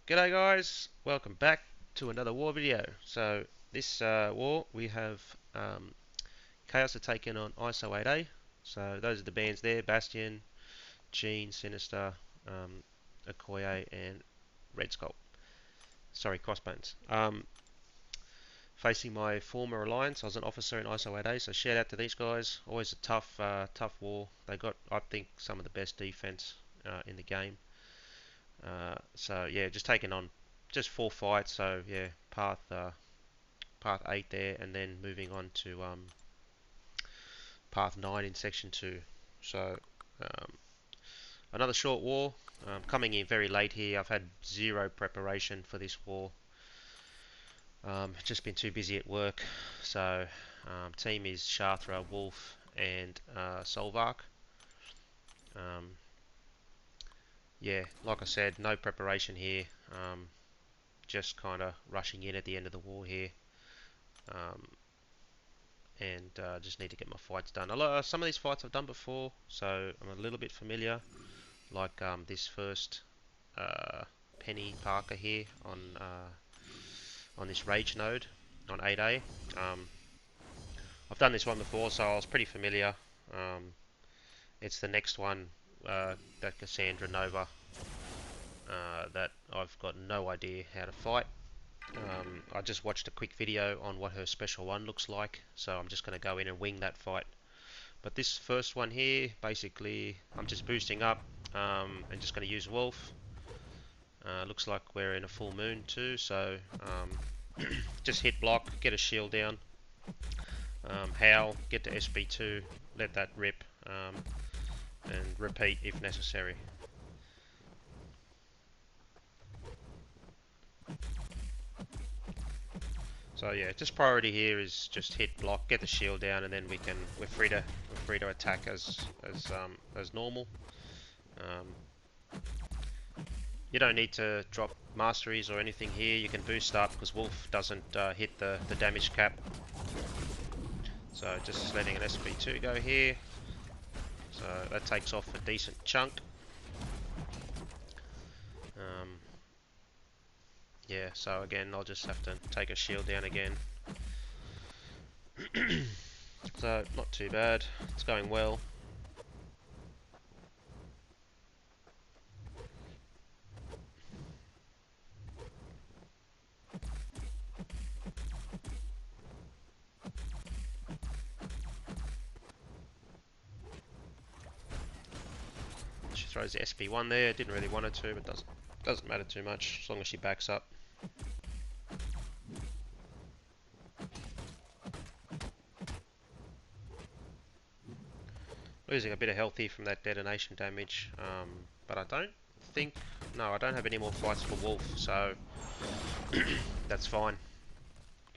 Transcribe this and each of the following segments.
G'day guys, welcome back to another war video. So this war we have Chaos are taking on ISO8A. So those are the bands there: Bastion, Gene, Sinister, um, Okoye, and Red Skull. Sorry, Crossbones. Facing my former alliance, I was an officer in ISO8A. So shout out to these guys. Always a tough war. They got, I think, some of the best defense in the game. So yeah, just taking on just 4 fights. So yeah, path 8 there, and then moving on to path 9 in section 2. So um, another short war. Coming in very late here. I've had zero preparation for this war. Just been too busy at work. So team is Shatra, Wolf, and Solvark. Um, yeah, like I said, no preparation here. Just kind of rushing in at the end of the war here. Um, and just need to get my fights done. Some of these fights I've done before, so I'm a little bit familiar. Like this first Penny Parker here on this Rage node on 8A. I've done this one before, so I was pretty familiar. It's the next one, that Cassandra Nova, that I've got no idea how to fight. I just watched a quick video on what her special one looks like, so I'm just going to go in and wing that fight. But this first one here, basically, I'm just boosting up and just going to use Wolf. Looks like we're in a full moon too, so just hit block, get a shield down, howl, get to SB2, let that rip, and repeat if necessary. So yeah, just priority here is just hit block, get the shield down, and then we're free to attack as normal. You don't need to drop masteries or anything here. You can boost up because Wolf doesn't hit the damage cap. So just letting an SP2 go here. So that takes off a decent chunk. Yeah, so again, I'll just have to take a shield down again. So not too bad. It's going well. She throws the SP1 there. Didn't really want her to, but doesn't matter too much as long as she backs up. Losing a bit of health here from that detonation damage, but I don't think... No, I don't have any more fights for Wolf, so that's fine.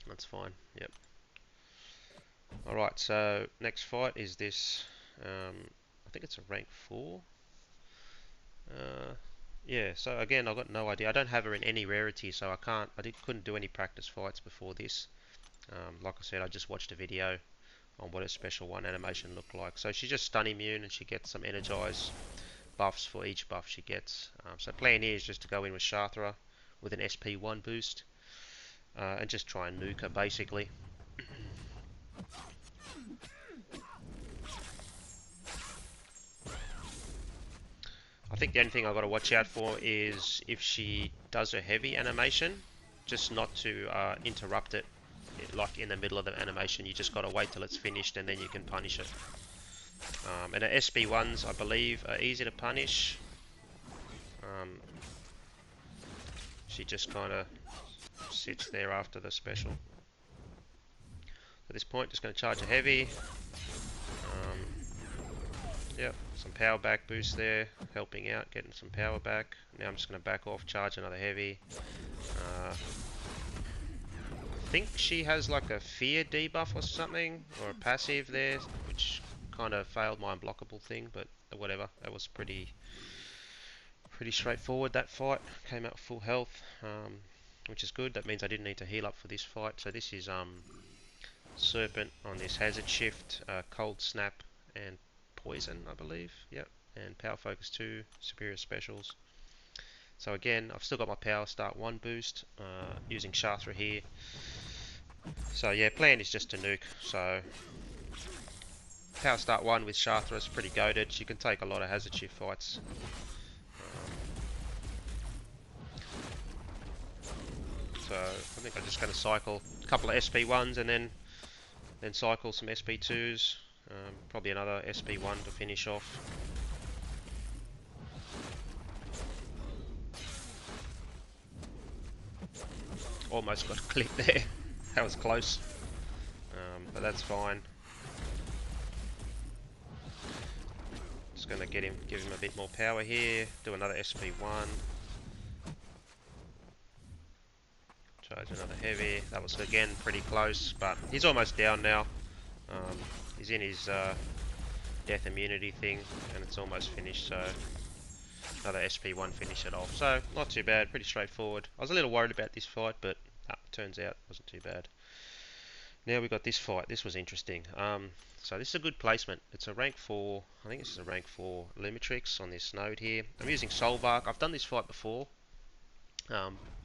That's fine, yep. Alright, so next fight is this, I think it's a rank 4. Yeah, so again, I've got no idea. I don't have her in any rarity, so couldn't do any practice fights before this. Like I said, I just watched a video on what a special one animation looked like. So she's just stun immune, and she gets some energize buffs for each buff she gets. So plan here is just to go in with Shatra with an SP1 boost, and just try and nuke her basically. I think the only thing I've got to watch out for is if she does her heavy animation, just not to interrupt it, like in the middle of the animation. You just got to wait till it's finished and then you can punish it. And the SB1s, I believe, are easy to punish. She just kind of sits there after the special. At this point, just going to charge a heavy. Yep, some power back boost there, helping out, getting some power back. Now I'm just going to back off, charge another heavy. I think she has like a fear debuff or something, or a passive there, which kind of failed my unblockable thing, but whatever. That was pretty straightforward, that fight. Came out full health, which is good. That means I didn't need to heal up for this fight. So this is Serpent on this hazard shift, cold snap, and poison, I believe. Yep, and power focus 2, superior specials. So again, I've still got my power start 1 boost using Shatra here. So yeah, plan is just to nuke. So power start 1 with Shatra is pretty goated. She can take a lot of hazard shift fights. So I think I'm just going to cycle a couple of SP1s and then cycle some SP2s. Probably another SP1 to finish off. Almost got a clip there. That was close. But that's fine. Just going to give him a bit more power here. Do another SP1. Charge another heavy. That was again pretty close, but he's almost down now. He's in his death immunity thing, and it's almost finished. So another SP1 finish it off. So not too bad, pretty straightforward. I was a little worried about this fight, but turns out it wasn't too bad. Now we got this fight. This was interesting. So this is a good placement. It's a rank 4. I think this is a rank 4 Lumitrix on this node here. I'm using Solvark. I've done this fight before.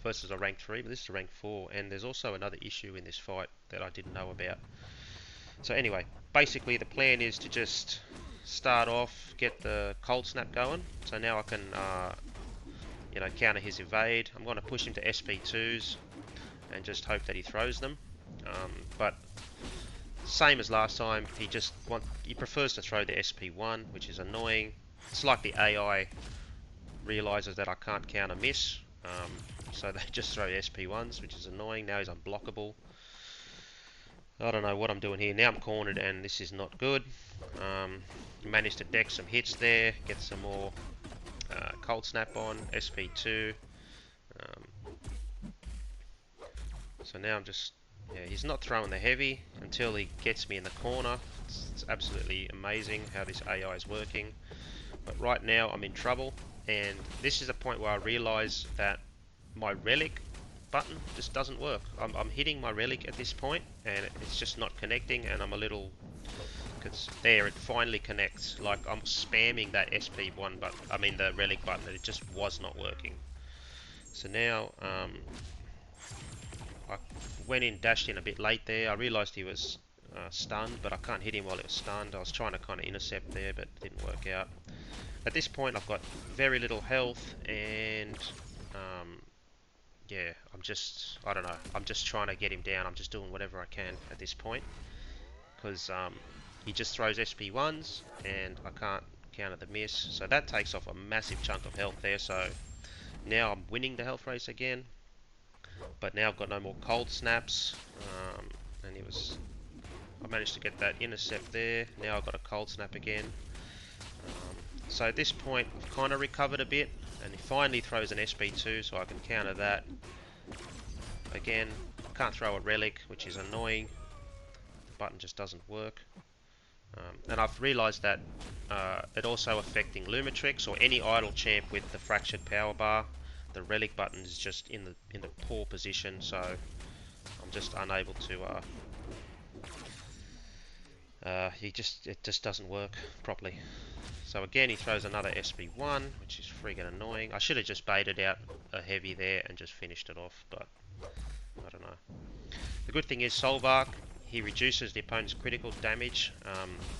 Versus a rank 3, but this is a rank 4, and there's also another issue in this fight that I didn't know about. So anyway, basically the plan is to just start off, get the cold snap going. So now I can, counter his evade. I'm going to push him to SP2s and just hope that he throws them. But same as last time, he prefers to throw the SP1, which is annoying. It's like the AI realizes that I can't counter miss. So they just throw SP1s, which is annoying. Now he's unblockable. I don't know what I'm doing here. Now I'm cornered and this is not good. Managed to deck some hits there, get some more cold snap on, SP2. So now I'm just, he's not throwing the heavy until he gets me in the corner. It's absolutely amazing how this AI is working. But right now I'm in trouble, and this is a point where I realise that my relic button just doesn't work. I'm hitting my relic at this point and it's just not connecting, and I'm a little, because there it finally connects. Like I'm spamming that SP1 button, I mean the relic button, and it just was not working. So now I dashed in a bit late there. I realised he was stunned, but I can't hit him while he was stunned. I was trying to kind of intercept there, but it didn't work out. At this point I've got very little health, and yeah, I don't know, I'm just trying to get him down. I'm just doing whatever I can at this point, because he just throws SP1s and I can't counter the miss, so that takes off a massive chunk of health there. So now I'm winning the health race again, but now I've got no more cold snaps, and I managed to get that intercept there. Now I've got a cold snap again. So at this point I've kind of recovered a bit, and he finally throws an SP2 so I can counter that. Again, can't throw a relic, which is annoying. The button just doesn't work. And I've realised that it also affecting Lumitrix or any idle champ with the fractured power bar. The relic button is just in the poor position, so I'm just unable to. It just doesn't work properly. So again, he throws another SP1, which is friggin' annoying. I should have just baited out a heavy there and just finished it off, but I don't know. The good thing is Solvark, he reduces the opponent's critical damage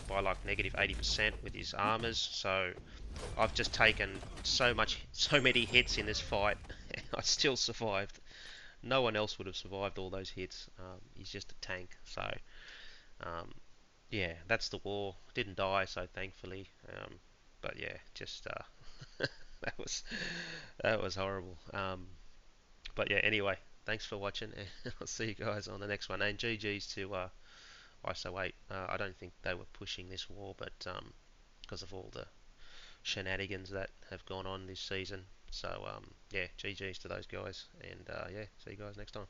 by like negative 80% with his armors. So I've just taken so many hits in this fight. I still survived. No one else would have survived all those hits. He's just a tank. So yeah, that's the war. Didn't die, so thankfully. But yeah, just that was horrible. But yeah, anyway, thanks for watching, and I'll see you guys on the next one. And GG's to ISO8. I don't think they were pushing this war, but because of all the shenanigans that have gone on this season. So yeah, GG's to those guys, and yeah, see you guys next time.